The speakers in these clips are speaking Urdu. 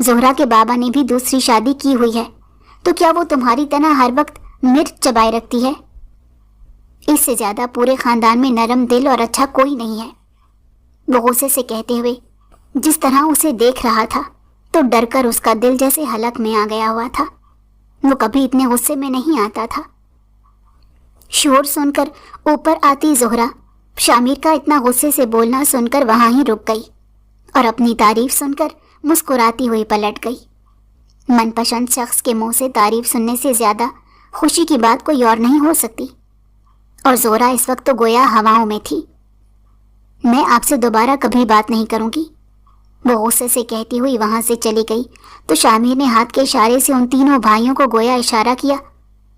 زہرا کے بابا نے بھی دوسری شادی کی ہوئی ہے، تو کیا وہ تمہاری طرح ہر وقت مرچ چبائے رکھتی ہے؟ اس سے زیادہ پورے خاندان میں نرم دل اور اچھا کوئی نہیں ہے، وہ غصے سے کہتے ہوئے جس طرح اسے دیکھ رہا تھا تو ڈر کر اس کا دل جیسے حلق میں آ گیا ہوا تھا۔ وہ کبھی اتنے غصے میں نہیں آتا تھا۔ شور سن کر اوپر آتی زہرا شامر کا اتنا غصے سے بولنا سن کر وہاں ہی رک گئی اور اپنی تعریف سن کر مسکراتی ہوئی پلٹ گئی۔ من پسند شخص کے منہ سے تعریف سننے سے زیادہ خوشی کی بات کوئی اور نہیں ہو سکتی، اور زہرا اس وقت تو گویا ہواؤں میں تھی۔ میں آپ سے دوبارہ کبھی بات نہیں کروں گی، وہ غصے سے کہتی ہوئی وہاں سے چلی گئی تو شامر نے ہاتھ کے اشارے سے ان تینوں بھائیوں کو گویا اشارہ کیا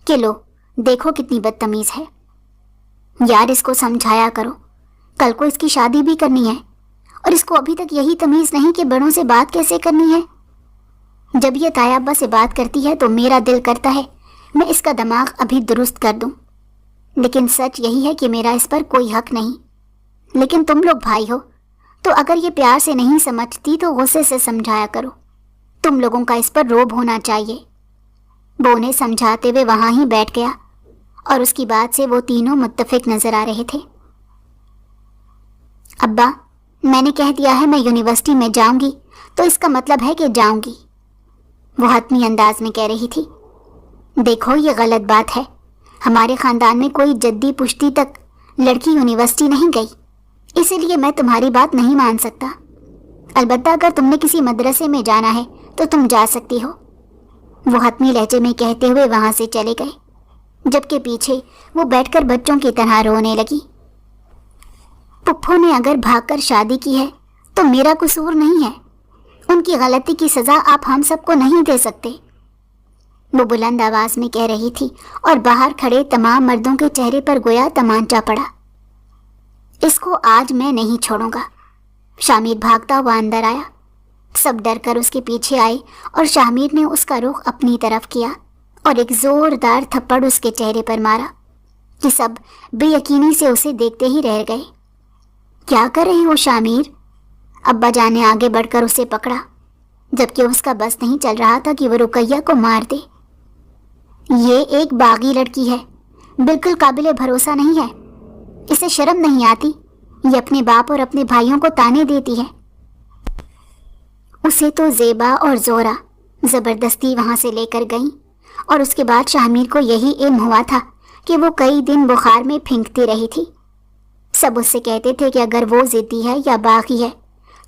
کہ لو دیکھو کتنی بدتمیز ہے، یار اس کو سمجھایا کرو، کل کو اس کی شادی بھی کرنی ہے اور اس کو ابھی تک یہی تمیز نہیں کہ بڑوں سے بات کیسے کرنی ہے۔ جب یہ تایا ابا سے بات کرتی ہے تو میرا دل کرتا ہے میں اس کا دماغ ابھی درست کر دوں، لیکن سچ یہی ہے کہ میرا اس پر کوئی حق نہیں۔ لیکن تم لوگ بھائی ہو تو اگر یہ پیار سے نہیں سمجھتی تو غصے سے سمجھایا کرو، تم لوگوں کا اس پر روب ہونا چاہیے۔ وہ انہیں سمجھاتے ہوئے وہاں ہی بیٹھ گیا اور اس کی بات سے وہ تینوں متفق نظر آ رہے تھے۔ ابا میں نے کہہ دیا ہے میں یونیورسٹی میں جاؤں گی تو اس کا مطلب ہے کہ جاؤں گی، وہ حتمی انداز میں کہہ رہی تھی۔ دیکھو یہ غلط بات ہے، ہمارے خاندان میں کوئی جدی پشتی تک لڑکی یونیورسٹی نہیں گئی، اسی لیے میں تمہاری بات نہیں مان سکتا۔ البتہ اگر تم نے کسی مدرسے میں جانا ہے تو تم جا سکتی ہو، وہ حتمی لہجے میں کہتے ہوئے وہاں سے چلے گئے، جبکہ پیچھے وہ بیٹھ کر بچوں کی طرح رونے لگی۔ پپھو نے اگر بھاگ کر شادی کی ہے تو میرا قصور نہیں ہے، ان کی غلطی کی سزا آپ ہم سب کو نہیں دے سکتے، وہ بلند آواز میں کہہ رہی تھی اور باہر کھڑے تمام مردوں کے چہرے پر گویا تمانچہ پڑا۔ اس کو آج میں نہیں چھوڑوں گا۔ شامر بھاگتا ہوا اندر آیا، سب ڈر کر اس کے پیچھے آئے اور شامر نے اس کا رخ اپنی طرف کیا اور ایک زوردار تھپڑ اس کے چہرے پر مارا کہ سب بے یقینی سے اسے دیکھتے ہی رہ گئے۔ کیا کر رہے ہو شامر؟ ابا جان نے آگے بڑھ کر اسے پکڑا، جبکہ اس کا بس نہیں چل رہا تھا کہ وہ رقیہ کو مار دے۔ یہ ایک باغی لڑکی ہے، بالکل قابل بھروسہ نہیں ہے، اسے شرم نہیں آتی، یہ اپنے باپ اور اپنے بھائیوں کو تانے دیتی ہے۔ اسے تو زیبا اور زہرا زبردستی وہاں سے لے کر گئیں، اور اس کے بعد شامر کو یہی علم ہوا تھا کہ وہ کئی دن بخار میں پھینکتی رہی تھی۔ سب اس سے کہتے تھے کہ اگر وہ ضدی ہے یا باغی ہے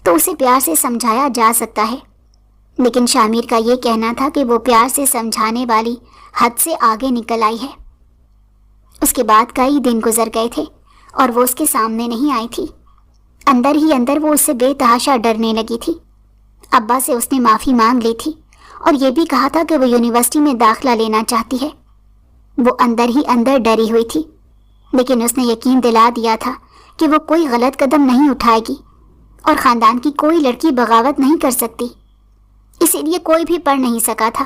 تو اسے پیار سے سمجھایا جا سکتا ہے، لیکن شامر کا یہ کہنا تھا کہ وہ پیار سے سمجھانے والی حد سے آگے نکل آئی ہے۔ اس کے بعد کئی دن گزر گئے تھے اور وہ اس کے سامنے نہیں آئی تھی۔ اندر ہی اندر وہ اس سے بے تحاشا ڈرنے لگی تھی۔ ابا سے اس نے معافی مانگ لی تھی اور یہ بھی کہا تھا کہ وہ یونیورسٹی میں داخلہ لینا چاہتی ہے۔ وہ اندر ہی اندر ڈری ہوئی تھی، لیکن اس نے یقین دلا دیا تھا کہ وہ کوئی غلط قدم نہیں اٹھائے گی اور خاندان کی کوئی لڑکی بغاوت نہیں کر سکتی، اسی لیے کوئی بھی پڑھ نہیں سکا تھا۔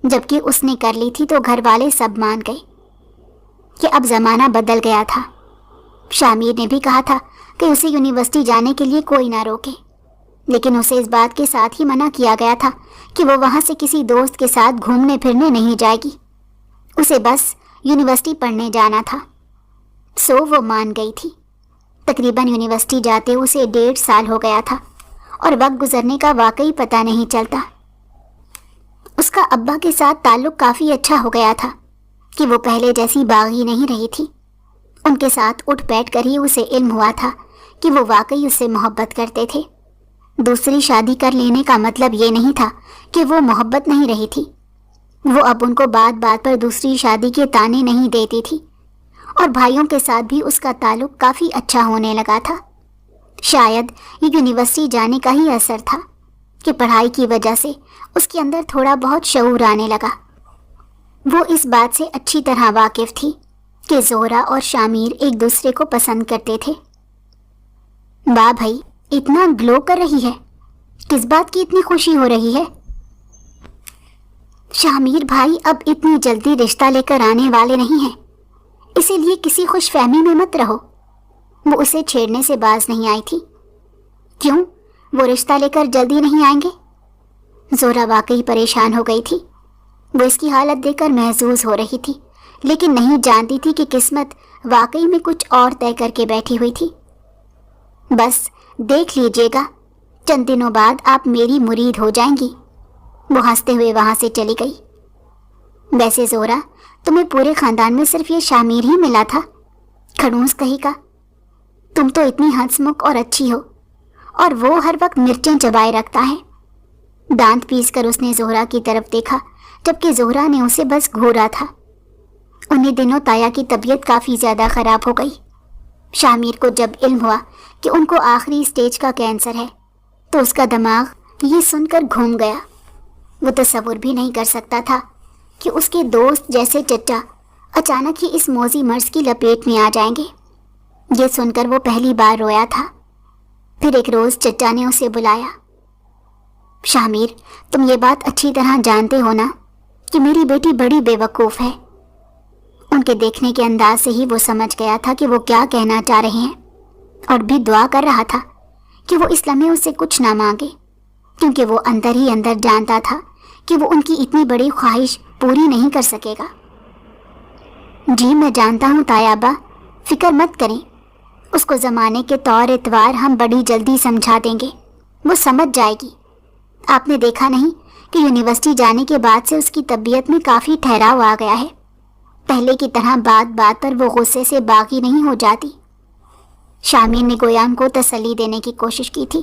جبکہ اس نے کر لی تھی تو گھر والے سب مان گئے کہ اب زمانہ بدل گیا تھا۔ شامر نے بھی کہا تھا کہ اسے یونیورسٹی جانے کے لیے کوئی نہ روکے، لیکن اسے اس بات کے ساتھ ہی منع کیا گیا تھا کہ وہ وہاں سے کسی دوست کے ساتھ گھومنے پھرنے نہیں جائے گی، اسے بس یونیورسٹی پڑھنے جانا تھا۔ سو وہ مان گئی تھی۔ تقریباً یونیورسٹی جاتے اسے 1.5 سال ہو گیا تھا اور وقت گزرنے کا واقعی پتہ نہیں چلتا۔ اس کا ابا کے ساتھ تعلق کافی اچھا ہو گیا تھا کہ وہ پہلے جیسی باغی نہیں رہی تھی۔ ان کے ساتھ اٹھ بیٹھ کر ہی اسے علم ہوا تھا کہ وہ واقعی اس سے محبت کرتے تھے۔ دوسری شادی کر لینے کا مطلب یہ نہیں تھا کہ وہ محبت نہیں رہی تھی، وہ اب ان کو بات بات پر دوسری شادی کے طعنے نہیں دیتی تھی، اور بھائیوں کے ساتھ بھی اس کا تعلق کافی اچھا ہونے لگا تھا۔ شاید یہ یونیورسٹی جانے کا ہی اثر تھا کہ پڑھائی کی وجہ سے اس کے اندر تھوڑا بہت شعور آنے لگا۔ وہ اس بات سے اچھی طرح واقف تھی کہ زہرا اور شامر ایک دوسرے کو پسند کرتے تھے۔ واہ بھائی، اتنا گلو کر رہی ہے، کس بات کی اتنی خوشی ہو رہی ہے؟ شامر بھائی اب اتنی جلدی رشتہ لے کر آنے والے نہیں ہیں، اسی لیے کسی خوش فہمی میں مت رہو، وہ اسے چھیڑنے سے باز نہیں آئی تھی۔ کیوں؟ وہ رشتہ لے کر جلدی نہیں آئیں گے؟ زہرا واقعی پریشان ہو گئی تھی۔ وہ اس کی حالت دیکھ کر محظوظ ہو رہی تھی، لیکن نہیں جانتی تھی کہ قسمت واقعی میں کچھ اور طے کر کے بیٹھی ہوئی تھی۔ بس دیکھ لیجیے گا، چند دنوں بعد آپ میری مرید ہو جائیں گی، وہ ہنستے ہوئے وہاں سے چلی گئی۔ ویسے زہرا، تمہیں پورے خاندان میں صرف یہ شامیر ہی ملا تھا، کھڑوس کہیں کا۔ تم تو اتنی ہنسمکھ اور اچھی ہو، اور وہ ہر وقت مرچیں چبائے رکھتا ہے۔ دانت پیس کر اس نے زہرا کی طرف دیکھا، جبکہ زہرا نے اسے بس گھورا تھا۔ انہی دنوں تایا کی طبیعت کافی زیادہ خراب ہو گئی۔ شامیر کو جب علم ہوا کہ ان کو آخری سٹیج کا کینسر ہے تو اس کا دماغ یہ سن کر گھوم گیا۔ وہ تصور بھی نہیں کر سکتا تھا کہ اس کے دوست جیسے چچا اچانک ہی اس موذی مرض کی لپیٹ میں آ جائیں گے۔ یہ سن کر وہ پہلی بار رویا تھا۔ پھر ایک روز چچا نے اسے بلایا۔ شامیر، تم یہ بات اچھی طرح جانتے ہو نا کہ میری بیٹی بڑی بے وقوف ہے۔ ان کے دیکھنے کے انداز سے ہی وہ سمجھ گیا تھا کہ وہ کیا کہنا چاہ رہے ہیں، اور بھی دعا کر رہا تھا کہ وہ اس لمحے اس سے کچھ نہ مانگے، کیونکہ وہ اندر ہی اندر جانتا تھا کہ وہ ان کی اتنی بڑی خواہش پوری نہیں کر سکے گا۔ جی میں جانتا ہوں تایا ابا، فکر مت کریں، اس کو زمانے کے طور اتوار ہم بڑی جلدی سمجھا دیں گے، وہ سمجھ جائے گی۔ آپ نے دیکھا نہیں کہ یونیورسٹی جانے کے بعد سے اس کی طبیعت میں کافی ٹھہراؤ آ گیا ہے۔ پہلے کی طرح بات بات پر وہ غصے سے باغی نہیں ہو جاتی۔ شامیر نے گویا ان کو تسلی دینے کی کوشش کی تھی،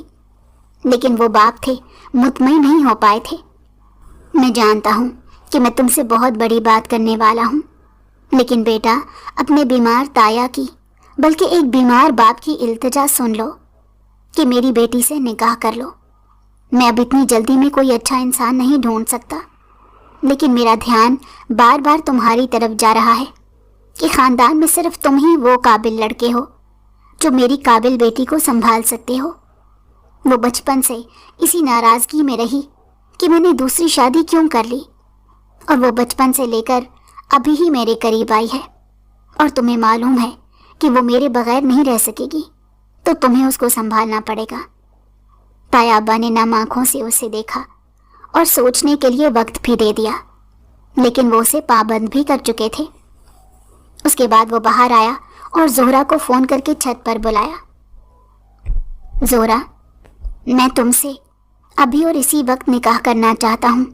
لیکن وہ باپ تھے، مطمئن نہیں ہو پائے تھے۔ میں جانتا ہوں کہ میں تم سے بہت بڑی بات کرنے والا ہوں، لیکن بیٹا، اپنے بیمار تایا کی بلکہ ایک بیمار باپ کی التجا سن لو کہ میری بیٹی سے نکاح کر لو۔ میں اب اتنی جلدی میں کوئی اچھا انسان نہیں ڈھونڈ سکتا، لیکن میرا دھیان بار بار تمہاری طرف جا رہا ہے کہ خاندان میں صرف تم ہی وہ قابل لڑکے ہو جو میری قابل بیٹی کو سنبھال سکتے ہو۔ وہ بچپن سے اسی ناراضگی میں رہی کہ میں نے دوسری شادی کیوں کر لی، اور وہ بچپن سے لے کر ابھی ہی میرے قریب آئی ہے، اور تمہیں معلوم ہے کہ وہ میرے بغیر نہیں رہ سکے گی، تو تمہیں اس کو سنبھالنا پڑے گا۔ تایا ابا نے نم آنکھوں سے اسے دیکھا اور سوچنے کے لیے وقت بھی دے دیا، لیکن وہ اسے پابند بھی کر چکے تھے۔ اس کے بعد وہ باہر آیا اور زہرا کو فون کر کے چھت پر بلایا۔ زہرا، میں تم سے ابھی اور اسی وقت نکاح کرنا چاہتا ہوں،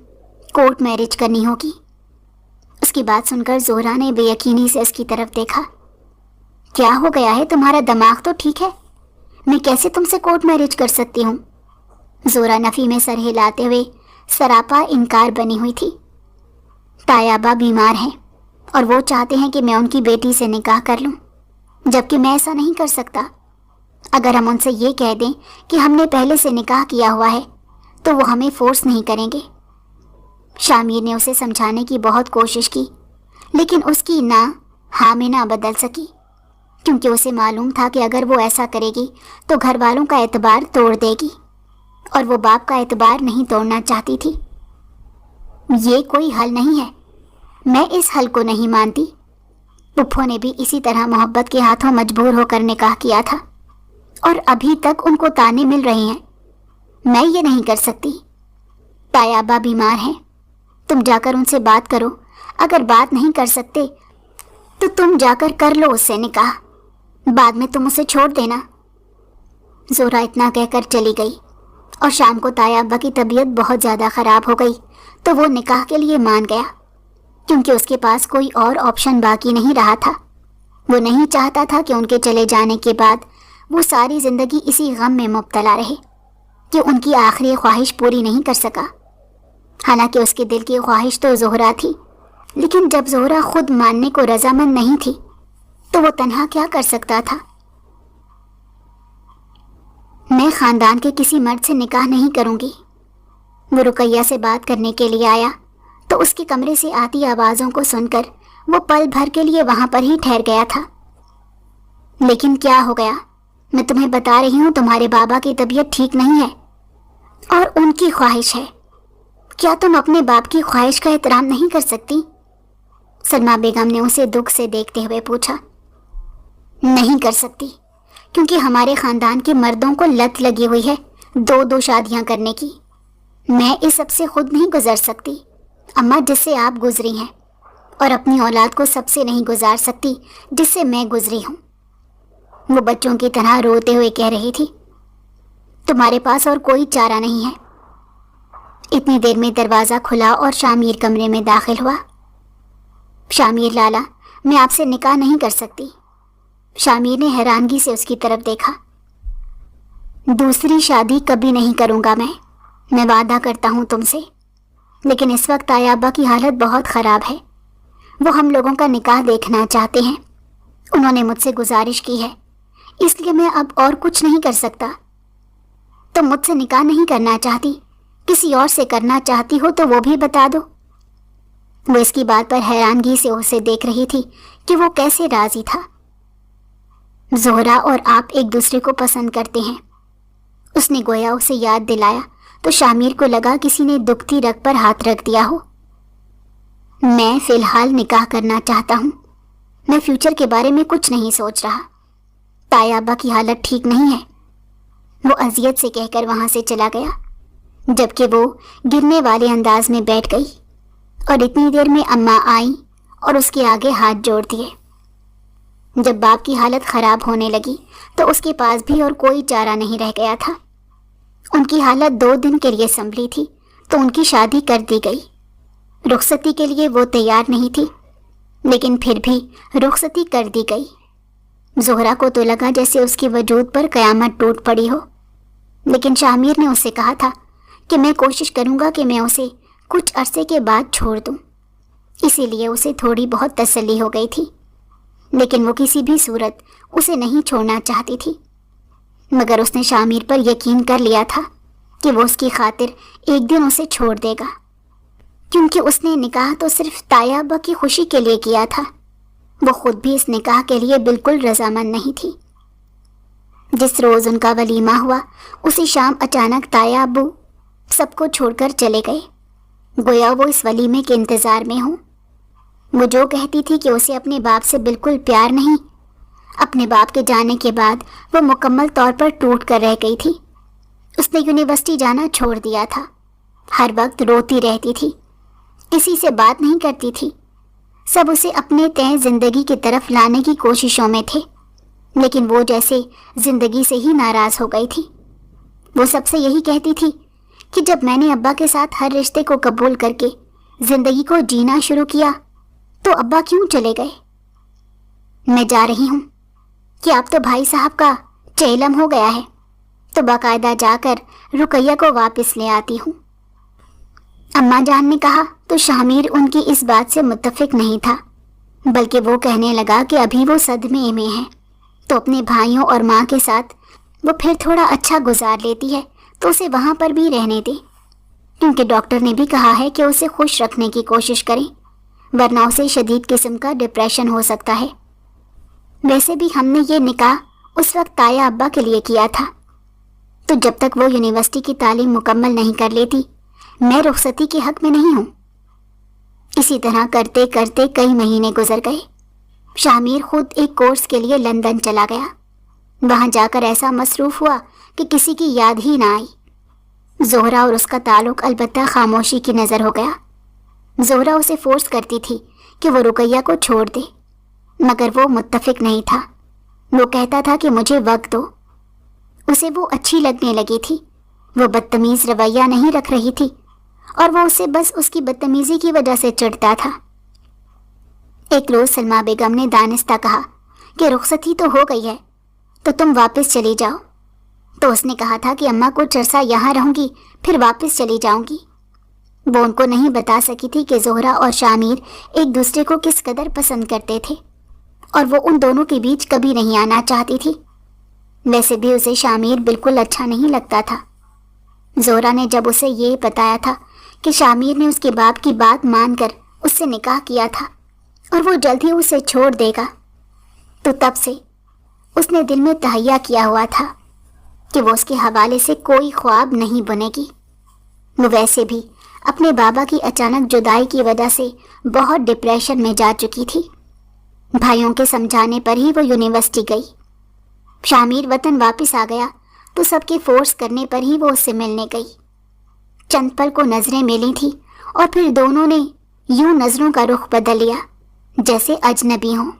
کورٹ میرج کرنی ہوگی۔ اس کی بات سن کر زہرا نے بے یقینی سے اس کی طرف دیکھا۔ کیا ہو گیا ہے؟ تمہارا دماغ تو ٹھیک ہے؟ میں کیسے تم سے کورٹ میرج کر سکتی ہوں؟ زہرا نفی میں سر ہلاتے ہوئے سراپا انکار بنی ہوئی تھی۔ تایا ابا بیمار ہیں اور وہ چاہتے ہیں کہ میں ان کی بیٹی سے نکاح کر لوں، جبکہ میں ایسا نہیں کر سکتا۔ اگر ہم ان سے یہ کہہ دیں کہ ہم نے پہلے سے نکاح کیا ہوا ہے تو وہ ہمیں فورس نہیں کریں گے۔ شامیر نے اسے سمجھانے کی بہت کوشش کی، لیکن اس کی نہ ہاں میں نہ بدل سکی، کیونکہ اسے معلوم تھا کہ اگر وہ ایسا کرے گی تو گھر والوں کا اعتبار توڑ دے گی، اور وہ باپ کا اعتبار نہیں توڑنا چاہتی تھی۔ یہ کوئی حل نہیں ہے، میں اس حل کو نہیں مانتی۔ پپھو نے بھی اسی طرح محبت کے ہاتھوں مجبور ہو کر نکاح کیا تھا، اور ابھی تک ان کو تانے مل رہے ہیں۔ میں یہ نہیں کر سکتی۔ تایا ابا بیمار ہیں، تم جا کر ان سے بات کرو۔ اگر بات نہیں کر سکتے تو تم جا کر لو اس سے نکاح، بعد میں تم اسے چھوڑ دینا۔ زہرا اتنا کہہ کر چلی گئی، اور شام کو تایا ابا کی طبیعت بہت زیادہ خراب ہو گئی تو وہ نکاح کے لیے مان گیا، کیونکہ اس کے پاس کوئی اور آپشن باقی نہیں رہا تھا۔ وہ نہیں چاہتا تھا کہ ان کے چلے جانے کے بعد وہ ساری زندگی اسی غم میں مبتلا رہے کہ ان کی آخری خواہش پوری نہیں کر سکا۔ حالانکہ اس کے دل کی خواہش تو زہرا تھی، لیکن جب زہرا خود ماننے کو رضامند نہیں تھی تو وہ تنہا کیا کر سکتا تھا؟ میں خاندان کے کسی مرد سے نکاح نہیں کروں گی۔ وہ رقیہ سے بات کرنے کے لیے آیا تو اس کے کمرے سے آتی آوازوں کو سن کر وہ پل بھر کے لیے وہاں پر ہی ٹھہر گیا تھا۔ لیکن کیا ہو گیا؟ میں تمہیں بتا رہی ہوں تمہارے بابا کی طبیعت ٹھیک نہیں ہے، اور ان کی خواہش ہے۔ کیا تم اپنے باپ کی خواہش کا احترام نہیں کر سکتی؟ سلمہ بیگم نے اسے دکھ سے دیکھتے ہوئے پوچھا۔ نہیں کر سکتی، کیونکہ ہمارے خاندان کے مردوں کو لت لگی ہوئی ہے دو شادیاں کرنے کی۔ میں اس سب سے خود نہیں گزر سکتی اماں جس سے آپ گزری ہیں، اور اپنی اولاد کو سب سے نہیں گزار سکتی جس سے میں گزری ہوں۔ وہ بچوں کی طرح روتے ہوئے کہہ رہی تھی، تمہارے پاس اور کوئی چارہ نہیں ہے۔ اتنی دیر میں دروازہ کھلا اور شامیر کمرے میں داخل ہوا۔ شامیر لالا، میں آپ سے نکاح نہیں کر سکتی۔ شامیر نے حیرانگی سے اس کی طرف دیکھا۔ دوسری شادی کبھی نہیں کروں گا میں وعدہ کرتا ہوں تم سے، لیکن اس وقت آیا ابا کی حالت بہت خراب ہے، وہ ہم لوگوں کا نکاح دیکھنا چاہتے ہیں، انہوں نے مجھ سے گزارش کی ہے، اس لیے میں اب اور کچھ نہیں کر سکتا۔ تم مجھ سے نکاح نہیں کرنا چاہتی، کسی اور سے کرنا چاہتی ہو تو وہ بھی بتا دو۔ وہ اس کی بات پر حیرانگی سے اسے دیکھ رہی تھی کہ وہ کیسے راضی تھا۔ زہرا اور آپ ایک دوسرے کو پسند کرتے ہیں، اس نے گویا اسے یاد دلایا تو شامیر کو لگا کسی نے دکھتی رگ پر ہاتھ رکھ دیا ہو۔ میں فی الحال نکاح کرنا چاہتا ہوں، میں فیوچر کے بارے میں کچھ نہیں سوچ رہا، تایا ابا کی حالت ٹھیک نہیں ہے، وہ اذیت سے کہہ کر وہاں سے چلا گیا، جبکہ وہ گرنے والے انداز میں بیٹھ گئی اور اتنی دیر میں اماں آئیں اور اس کے آگے ہاتھ جوڑ دیے۔ جب باپ کی حالت خراب ہونے لگی تو اس کے پاس بھی اور کوئی چارہ نہیں رہ گیا تھا۔ ان کی حالت 2 دن کے لیے سنبھلی تھی تو ان کی شادی کر دی گئی۔ رخصتی کے لیے وہ تیار نہیں تھی، لیکن پھر بھی رخصتی کر دی گئی۔ زہرا کو تو لگا جیسے اس کے وجود پر قیامت ٹوٹ پڑی ہو، لیکن شامیر نے اسے کہا تھا کہ میں کوشش کروں گا کہ میں اسے کچھ عرصے کے بعد چھوڑ دوں، اسی لیے اسے تھوڑی بہت تسلی ہو گئی تھی، لیکن وہ کسی بھی صورت اسے نہیں چھوڑنا چاہتی تھی۔ مگر اس نے شامیر پر یقین کر لیا تھا کہ وہ اس کی خاطر ایک دن اسے چھوڑ دے گا، کیونکہ اس نے نکاح تو صرف تایا ابا کی خوشی کے لیے کیا تھا، وہ خود بھی اس نکاح کے لیے بالکل رضامند نہیں تھی۔ جس روز ان کا ولیمہ ہوا اسی شام اچانک تایا ابو سب کو چھوڑ کر چلے گئے، گویا وہ اس ولیمے کے انتظار میں ہوں۔ وہ جو کہتی تھی کہ اسے اپنے باپ سے بالکل پیار نہیں، اپنے باپ کے جانے کے بعد وہ مکمل طور پر ٹوٹ کر رہ گئی تھی۔ اس نے یونیورسٹی جانا چھوڑ دیا تھا، ہر وقت روتی رہتی تھی، کسی سے بات نہیں کرتی تھی، سب اسے اپنے تئیں زندگی کی طرف لانے کی کوششوں میں تھے، لیکن وہ جیسے زندگی سے ہی ناراض ہو گئی تھی۔ وہ سب سے یہی کہتی تھی کہ جب میں نے ابا کے ساتھ ہر رشتے کو قبول کر کے زندگی کو جینا شروع کیا تو ابا کیوں چلے گئے؟ میں جا رہی ہوں کہ اب تو بھائی صاحب کا چیلم ہو گیا ہے، تو باقاعدہ جا کر رقیہ کو واپس لے آتی ہوں۔ اماں جان نے کہا تو شامیر ان کی اس بات سے متفق نہیں تھا، بلکہ وہ کہنے لگا کہ ابھی وہ صدمے میں ہے، تو اپنے بھائیوں اور ماں کے ساتھ وہ پھر تھوڑا اچھا گزار لیتی ہے تو اسے وہاں پر بھی رہنے دے، کیونکہ ڈاکٹر نے بھی کہا ہے کہ اسے خوش رکھنے کی کوشش کریں، ورنہ اسے شدید قسم کا ڈپریشن ہو سکتا ہے۔ ویسے بھی ہم نے یہ نکاح اس وقت تایا ابا کے لیے کیا تھا، تو جب تک وہ یونیورسٹی کی تعلیم مکمل نہیں کر لیتی میں رخصتی کے حق میں نہیں ہوں۔ اسی طرح کرتے کرتے کئی مہینے گزر گئے۔ شامیر خود ایک کورس کے لیے لندن چلا گیا، وہاں جا کر ایسا مصروف ہوا کہ کسی کی یاد ہی نہ آئی۔ زہرا اور اس کا تعلق البتہ خاموشی کی نظر ہو گیا۔ زہرا اسے فورس کرتی تھی کہ وہ رقیہ کو چھوڑ دے، مگر وہ متفق نہیں تھا۔ وہ کہتا تھا کہ مجھے وقت دو۔ اسے وہ اچھی لگنے لگی تھی، وہ بدتمیز رویہ نہیں رکھ رہی تھی، اور وہ اسے بس اس کی بدتمیزی کی وجہ سے چڑھتا تھا۔ ایک روز سلمیٰ بیگم نے دانستہ کہا کہ رخصتی تو ہو گئی ہے تو تم واپس چلی جاؤ، تو اس نے کہا تھا کہ اماں کچھ عرصہ یہاں رہوں گی پھر واپس چلی جاؤں گی۔ وہ ان کو نہیں بتا سکی تھی کہ زہرا اور شامیر ایک دوسرے کو کس قدر پسند کرتے تھے، اور وہ ان دونوں کے بیچ کبھی نہیں آنا چاہتی تھی۔ ویسے بھی اسے شامیر بالکل اچھا نہیں لگتا تھا۔ زہرا نے جب اسے یہ بتایا تھا کہ شامیر نے اس کے باپ کی بات مان کر اس سے نکاح کیا تھا اور وہ جلد ہی اسے چھوڑ دے گا، تو تب سے اس نے دل میں تہیہ کیا ہوا تھا کہ وہ اس کے حوالے سے کوئی خواب نہیں بنے گی۔ وہ ویسے بھی اپنے بابا کی اچانک جدائی کی وجہ سے بہت ڈپریشن میں جا چکی تھی۔ بھائیوں کے سمجھانے پر ہی وہ یونیورسٹی گئی۔ شامیر وطن واپس آ گیا تو سب کے فورس کرنے پر ہی وہ اس سے ملنے گئی۔ چند پل کو نظریں ملی تھیں اور پھر دونوں نے یوں نظروں کا رخ بدل لیا جیسے اجنبی ہوں۔